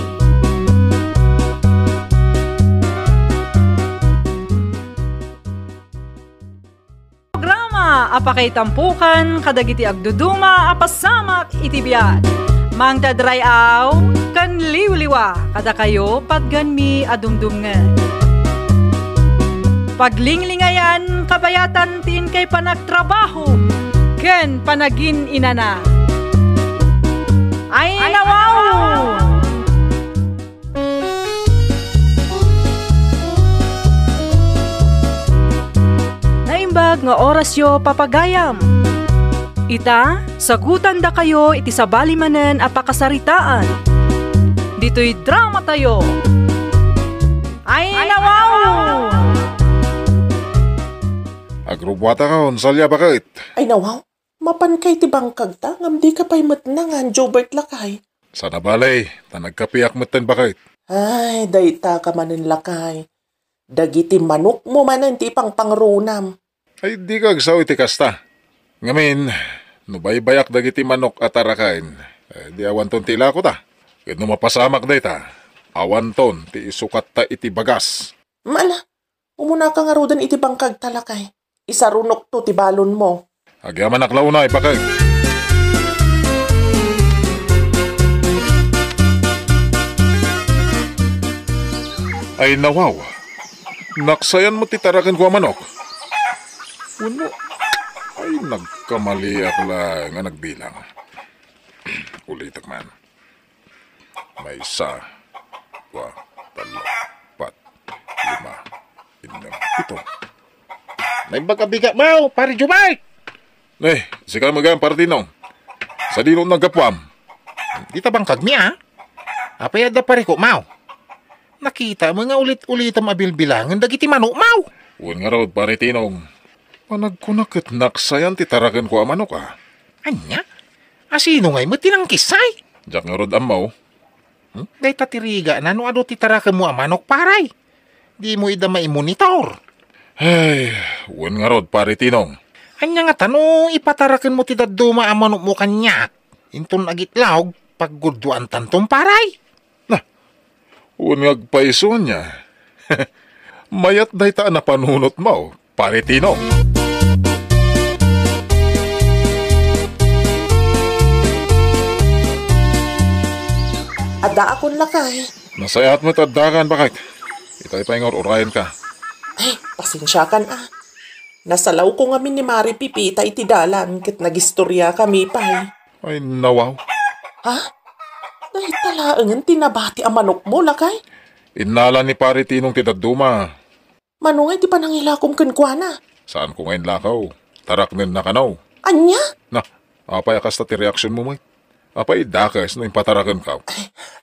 Programa apakay tampukan kadagiti agduduma apasamak itibiyat. Mang dadrayaw kan liwliwa kada kayo padganmi adumdumngan. Paglinglingayan kabayatan tin kay panagtrabaho ken panagin inana. Ay nawaw! Naimbag nga orasyo papagayam. Ita, sagutan da kayo iti sabali manen a pakasaritaan. Dito'y drama tayo. Ay nawaw! Agrubwata ka, salya bakit? Ay nawaw, mapan kay ti bangkag ta, ngam di ka pa'y matnangan, Jobert Lakay. Sana balay, tanagkapiyak matan bakit? Ay, dayta ka manin Lakay. Dagiti manok mo manan ti pang pangrunam. Ay di kagsaw iti kasta. Ngamin, nubaybayak dagiti manok at arakain. Di awan ton tila ko ta. Kaya mapasamak day ta. Awan ton ti isukat ta iti bagas. Mala, umuna ka nga rodan iti bangkag talakay. Isarunok to ti balon mo. Agyaman aklaw na bakit? Ay nawaw. Naksayan mo titarakan ko ang manok. Uno. Ay nagkamali akla nga nagbilang. Ulitak man. May isa, dua, talo, pat, lima, inam, ito. Nagbaga-biga mo, pare Jumay! Sika magang partinong. Sa dinong nagkapwam. Di ta bang kagmi, ha? Apay ada pare ko, mau. Nakita mo nga ulit-ulit ang mabilbilangan dagiti manok, mau. Uwan nga raw, pare tinong. Panagkunakit naksayan titarakan ko ang manok, ha? Anya? Asino nga'y mo tinangkisay? Diyak nga rod amaw. Day tatiriga na no ado titarakan mo ang manok, paray. Di mo ida maimonitor. Ay, uwan nga rod, pare tinong. Anya nga tanong ipatarakan mo ti daduma ang manok mo kanyak. Inton agitlaw, pagguduan tantong paray. Unngag paiso niya. Mayat day ta na panunot mo, pare Tino. Ada akong lakay. Nasayat mo tadagan bakit? Itay pa ingor urayan ka. Ay, pasensya kan Nasalaw ko ngamin ni Mari Pipita iti dalan ket nagistorya kami pa. Ay nawaw. Ha? Dahil talaangan tinabati ang manok mo, lakay? Inala ni pare Tinong tidaduma. Manungay di pa nangilakom kenkwana. Saan ko ngayon lakaw? Taraknin na kanaw. Anya? Na, apay akas ti reaksyon mo, may. Apay dakas na impatarakan ka.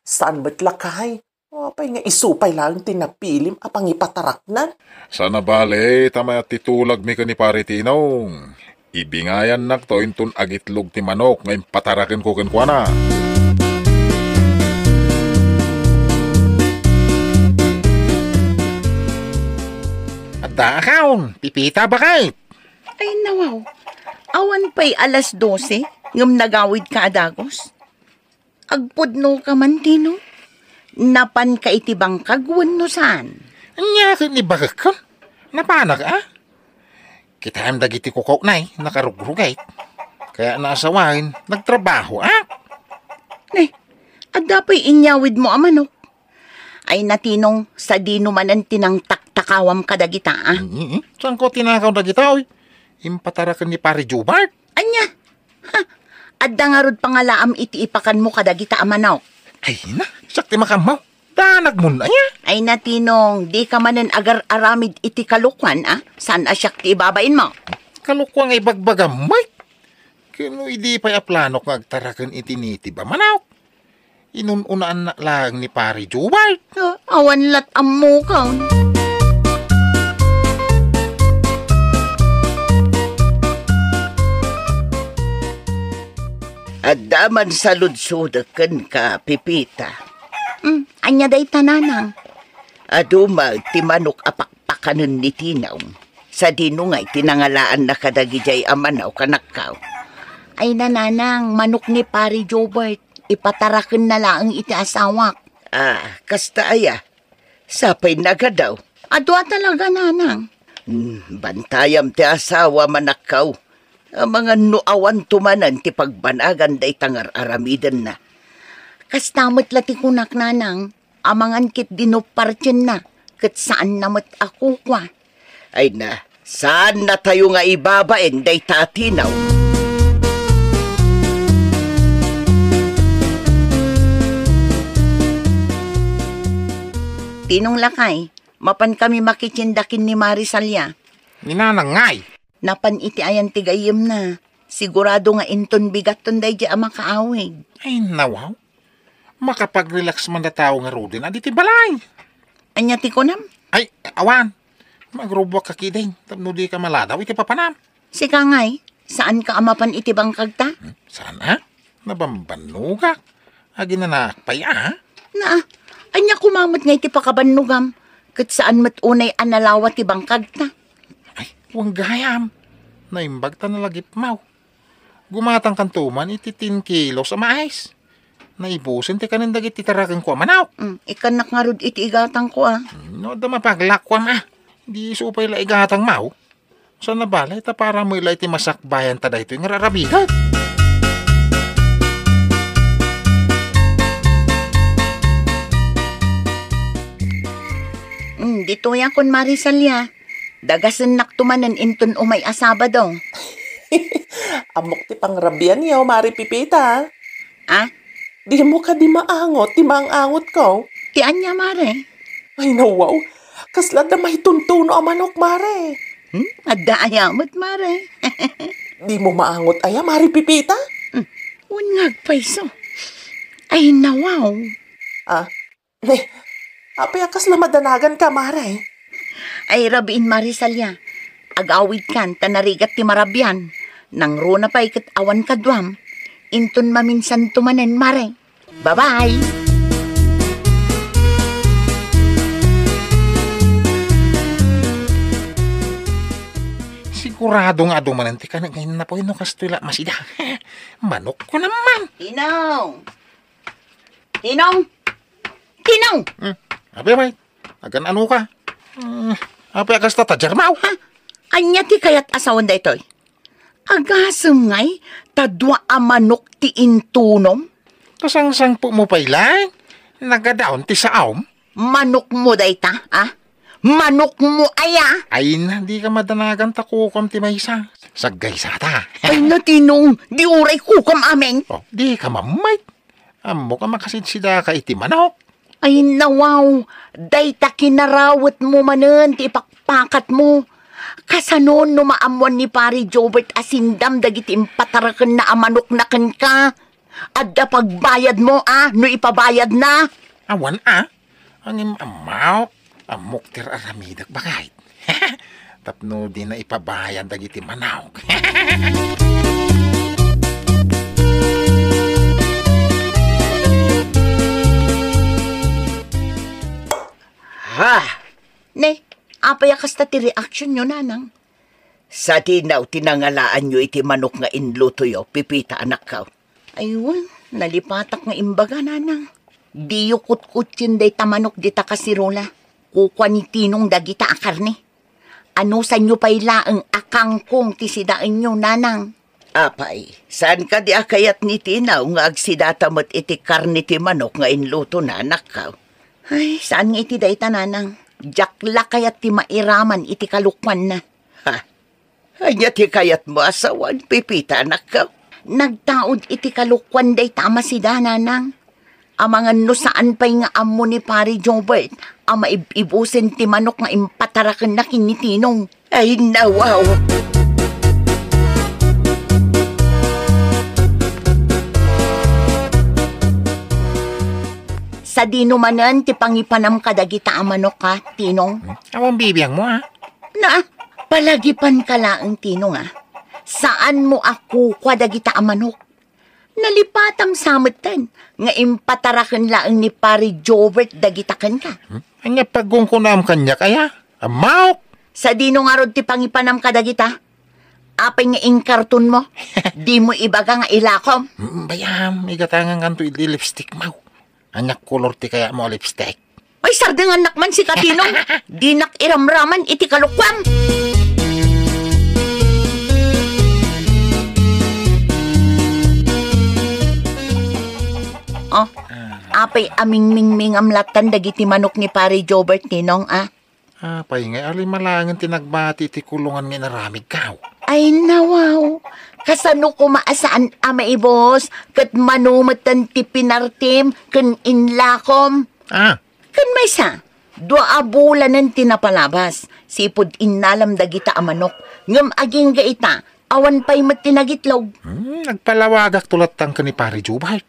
Saan ba't lakay? Apay nga isupay lang tinapilim apang ipataraknan. Sana bale, tamay at titulag mi ka ni pare Tinong. Ibingayan nak to intun agitlog ti manok nga impatarakan ko kenkwana. Ada akaon, Pipita bakit? Ay nawaw, awan pa'y 12:00, ngam nagawid ka adagos. Agpudno ka man, Tino. Napan ka iti bangkag wenno saan? Anya ni bakit ka? Napanak Kita am dagiti kukaw na nakarugrugay. Kaya naasawain, nagtrabaho Adda pa'y inyawid mo amanok. Ay natinong sa dino manan tinang taktakawam kadagita Saan ko tinakaw dagita Impatarakan ni pare Jubart. Anya? Ha? Adda nga rod pangalaam iti ipakan mo kadagita amanok. Ay na, sakti makamaw. Danag mo na niya. Ay natinong, di ka manan agar-aramid iti kalukwan Saan asyak ti ibabain mo? Kalukwang ay bagbagamay. Kano hindi pa planok nga agtarakan itiniti ba manaw? Inununaan na lang ni pare Jubart. Awan lat ammo ka. Adaman sa ludsudakan ka, Pipita. Anya day tananang. Adumag ti manok apakpakanan ni Tinaw. Sa dinungay tinangalaan na kadagijay amanaw kanakaw. Ay nananang, manok ni pare Jobert. Ipatarakan na lang iti asawak. Kasta aya. Sapay nagadaw. Adwa talaga nanang. Bantayam ti asawa manakaw. Ang mga nuawan tumanan ti pagbanagan day tangar aramidan na. Kastamot lati kunak nanang. Amangan kit dinupartyen na. Kat saan namat ako kwa. Ay na, saan na tayo nga ibabain day tatinaw? Tinong lakay, mapan kami makitsindakin ni Marisalya. Ninanangay. Napan iti ayan tigayim na. Sigurado nga inton bigat ton day di ama kaawig. Ay nawaw. Makapag-relax man na tao nga rodin. Aditi balay. Anya ti ko nam? Ay, awan. Magrubok ka kiday. Tapno di ka maladaw. Iti papanam. Si Kangay, saan ka amapan iti bangkag ta? Sana? Nabambanugak. Agi na nakpay Na, anya kumamot nga iti pakabanugam. Kat saan matunay analawa ti bangkag ta? Ay, huwag gayam. Naimbag ta na lagip maw. Gumatang kantuman iti 10 kilos sa mais. Naibusin ti kanin dagiti tarakan ko manaw. Ikanak nga rod iti igatang ko No, da mapaglakwam Di supay la igatang maw. Sa nabalay ta para mo ila iti masakbayan ta dahito yung rarabigat. Dito yan kon Marisalya. Dagasan naktumanan inton umay asaba daw. Amok ti pangrabian yaw, Mari Pipita. Di mo ka di maangot, di maangot ko. Ti anya, Mare? Ay nawaw, kasla da may tuntuno ang manok, Mare. Adda ayamot, Mare. Di mo maangot aya, Mari Pipita? Unngag paiso. Ay nawaw. Apay kasla madanagan ka, Mare. Ay rabiin, Marisalya. Agawid kan, tanarigat ti marabyan. Nang runa pa ikat awan kadwam. Inton maminsan tumanen, Mare. Bye-bye! Sigurado nga dumananti ka na ngayon na po yung kastula masida. Manok ko naman. Tinong! Tinong! Tinong! Abi, may. Agan ano ka? Abi, agas tatajar mau. Ha? Anya ti kayat asawan da ito'y? Agasam ngay, tadwa amanok ti intunom? Kasang-sang po mo pa ilang. Nagadaon ti sa aom. Manok mo da ita, ah? Manok mo aya? Ay na, di ka madanagan takukom ti maysa. Sagay sa ta. Ay na tinong, di uray kukom ameng. Oh, di ka mamay. Amo ka makasidsida ka iti manok. Ay nawaw, dayta kinarawat mo manen ti ipakpakat mo. Kasanon no maamuan ni Pari Jobert asindam dagiti impataraken na amanok na ken ka. Adda pagbayad mo no ipabayad na. Awan ang amaw. Amok tir aramidak bakit. Tapno di na ipabayan dagiti manawg. Ha! Ne, apay kasta ti reaction nyo, nanang. Sa tinaw, tinangalaan nyo iti manok nga inluto yo, pipita anak ka. Ayun, nalipatak nga imbaga, nanang. Di yu kutkutsin day tamanok di takasirola. Kukwa ni tinong dagita akarne. Ano sa nyo pa'y laang akang kong tisidaan nyo, nanang? Apay, saan ka di akayat ni tinaw nga agsidatamat iti karne ti manok nga inluto na anak ka? Ay, saan nga iti dayta, nanang? Jakla kayat ti mairaman iti kalukwan na. Ha? Anya ti kayat mo asawan, pipita anak ka? Nagtaod iti kalukwan day tama si nanang. Amangan no saan pa'y nga amo ni Pari Jobert, ama ibusin ti manok nga impatarakan na kinitinong. Ay, nawaw! Sa dinumanan, ti pangipanam kadagita amanok ka, tinong. Awang bibiyang mo Na, palagipan ka laang tinong Saan mo ako kadagita amanok? Nalipatam samatan, nga impatarakan laang ni Pari Jobert dagitakan ka. Anya pagkungkunam kanya kaya? Amaw! Sa dino nga rod ti pangipanam kadagita, apay nga inkarton mo, di mo ibaga nga ilakom. Bayam, igatangan kanto iti lipstick mau. Anyak kolor ti kaya mo lipstick. Ay, sardeng anak man si Katinong, di nak iramraman iti kalukwam. Oh, apay aming mingming amlatan dagiti manok ni Pari Jobert ninong, Pay nga alimalangan tinagbati ti kulungan nga naramid kaw. Ay, nawaw. Kasano ko maasaan maibos, kat manumatan ti pinartim, kan inlakom. Kan may sa, dua abulanan tinapalabas, sipod inalam dagita amanok, ngam aging gaita, awan pa'y matinagitlog. Nagpalawagak tulatang ka ni Pari Jobert.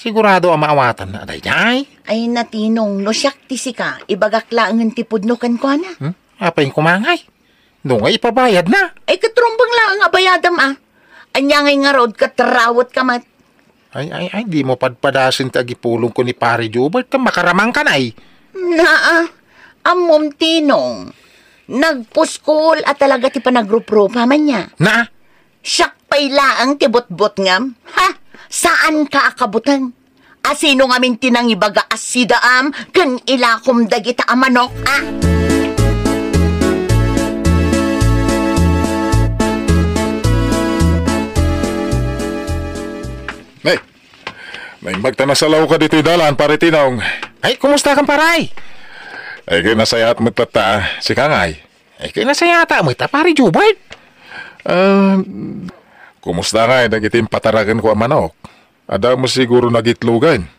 Sigurado ang maawatan na aday ay. Ay natinong, no siyak ti sika, ibagak laangan ti pudno kan ko na. Apay kumangay. No nga ipabayad na. Ay katrumbang laang abayadam Anya ngay nga rod katrawat kamat. Ay, di mo padpadasin tagipulong ko ni Pari Jobert ka makaramang ka na Amom tinong. Nagpuskol at talaga ti panagrupropa man niya. Na? Siyak pa'y laang ti bot-bot ngam. Ha? Saan ka akabutan? Asino ngamin tinang ibaga asidaam kan ilakom dagita amanok, May magtanasalaw ka dito dalan, pare tinong. Ay, kumusta kang paray? Ay, kinasayat mo tata, si Kangay. Ay, kinasayata mo ita, Pari Jobert. Kumusta nga, nagitim pataragan ko ang manok. Ada mo siguro nagitlugan.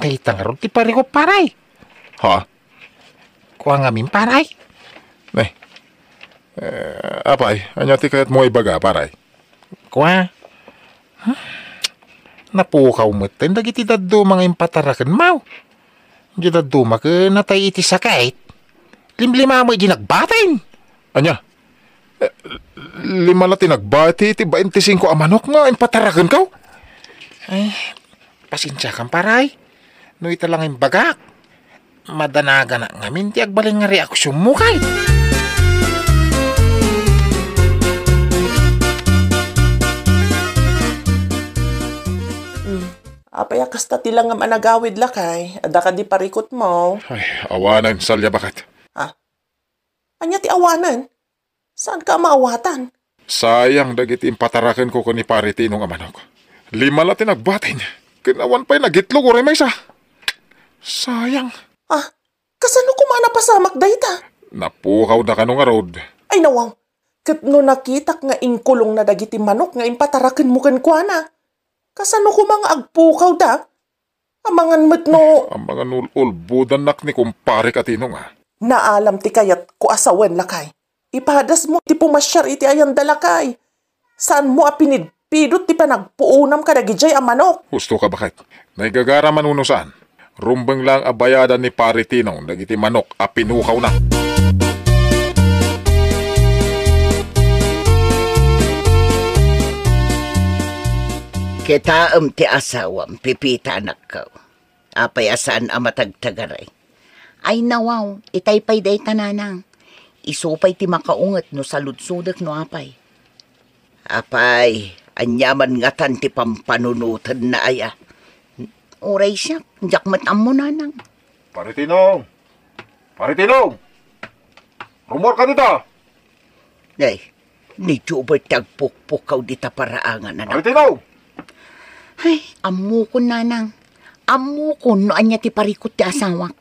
Kay tangarod ti pari ko paray. Ha? Kuha nga min paray. Apay, anya ti kayat mo ibaga, paray. Kuha. Napukaw mo ten, dagiti daddo mga impatarakan mau. Di daddo maka natay iti sakait. Limlima mo iti nagbatin. Anya? Lima na tinagbati, iti 25 amanok nga, impatarakan ka? Ay, pasensya kang paray. No ita lang yung bagak. Madanaga na ngamin, ti agbaling nga reaksyon mo kahit. Apay kasta tilang nga managawid lakay. Ada ka di parikot mo. Ay, awanan, Salya, bakit? Anya ti awanan? Saan ka maawatan? Sayang dagiti impataraken ko ni pare Tinong amanok. 5 la tinagbatin. Kinawan pa'y nagitlog o may isa. Sayang. Kasano ko napasamak dayta? Napukaw na kanong arod. Ay nawang, kat no nakitak nga ingkulong na dagiti manok nga impataraken mo kan kuana. Kasano ko mga agpukaw da? Amangan met no... Ang mga nululbudan nak ni kumpare ka Tinong Naalam ti kayat ko asawen lakay. Ipadas mo ti pumasyar iti ayan dalakay. Saan mo apinidpidot ti panagpuunam ka dagijay a manok? Gusto ka bakit? Naigagara manuno saan? Rumbeng lang abayadan ni pare Tinong dagiti manok a pinukaw na. Kitaam ti asawam, pipita anak ka. Apay asaan amatagtagaray. Ay nawaw, itaypay day tananang. Isupay ti makaungat no saludsudak no apay. Apay, anyaman nga tan ti pampanunutan na aya. Uray siya, jakmatam mo nanang. Pare Tinong! Pare Tinong! Rumor ka dito! Ay, ni Jubert tagpukpukaw di taparaangan na. Pare Tinong! Ay, amukon nanang. Amukon no anya ti parikot ti asawak.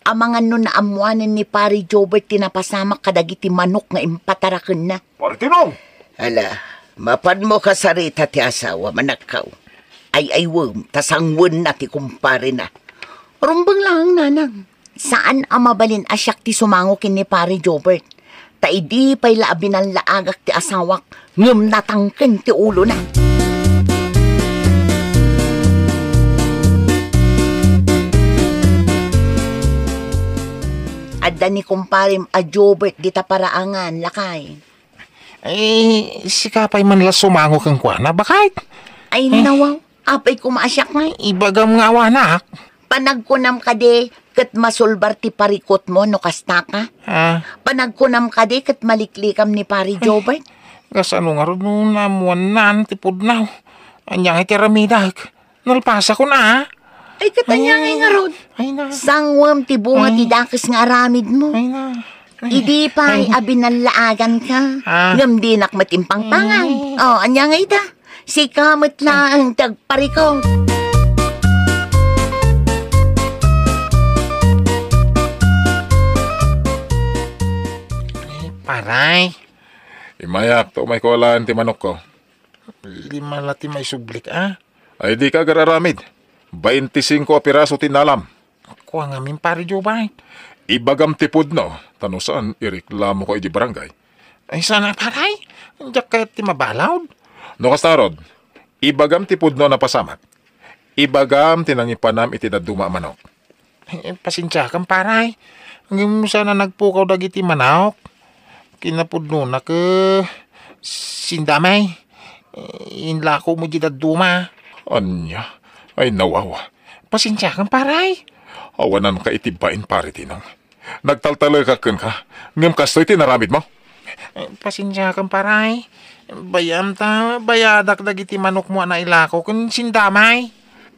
Amangan no na amuanin ni pari Jobert tinapasamak kadagiti manok nga impataraken na. Pare Tinong! Hala, mapan mo ka sarita ti asawa manakaw. Ay wom, tasangwen na ti kumpare na. Rumbang lang nanang. Saan ang mabalin asyak ti sumangokin ni pari Jobert? Taidi pa'y laabin ang laagak ti asawak. Ngum natangken ti ulo na. Adda ni kumparim a Jobert di taparaangan, lakay. Eh, sikapay man la sumango kang kuana, bakit? Ay nawaw, apay kumasyak nga. Ibagam nga awanak. Panagkunam ka de, kat masulbar ti parikot mo no kasta ka. Panagkunam ka de, kat maliklikam ni pari Jobert. Kasano nga rin nung namuanan ti pudnaw. Anyang itiramitag. Nalpasa ko na. Ay katanya nga rod. Ay na. Sangwam ti bunga ti dakis nga aramid mo. Ay na. Idi pa'y abinalaagan ka. Ngam di nakmatimpang pangan. Anya nga ita. Si kamot lang tagparikaw. Paray. Imayak, to may kuwalaan ti manok ko. 5 lati may sublik, Ay di ka gararamid. 25 a piraso tinalam. Kuha nga min pari Jobert. Ibagam tipod no. Tanusan, ireklamo ko di barangay. Ay sana paray. Diyak kayo ti mabalawd. No kastarod, ibagam tipod no napasamat. Ibagam tinangipanam iti daduma manok. Pasensya kang paray. Hanggang mo sana nagpukaw dagiti manok. Kinapudno na ke sindamay. Inlako mo di daduma. Anya? Ay nawawa. Pasensya kang paray. Awanan ka itibain pare Tinong. Nagtaltalay ka ngam kastoy tinaramid mo. Pasensya kang paray. Bayam ta, bayadak dagiti manok mo na ilako kun sindamay.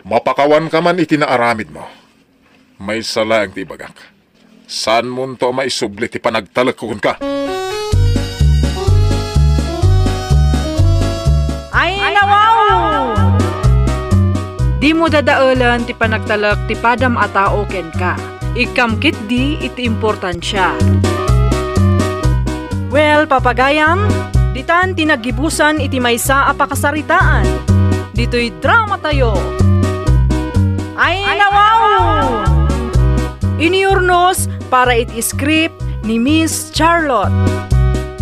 Mapakawan ka man itinaaramid mo. May sala ang tibagak. Saan mo to maisubli ti panagtalakun ka? Ay nawaw! Di mo dadaulan ti panagtalak ti padam a tao ken ka. Ikamkit di iti importansya. Well, papagayam, ditan tinagibusan iti maysa a pakasaritaan. Dito'y drama tayo. Ay nawaw! Iniurnos para iti script ni Miss Charlotte.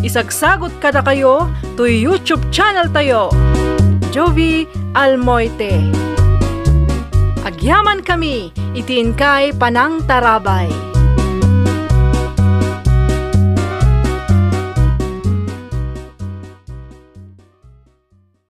Isagsagot kada kayo to YouTube channel tayo. Jovi Almoite. Agyaman kami, itiin kay Panang Tarabay.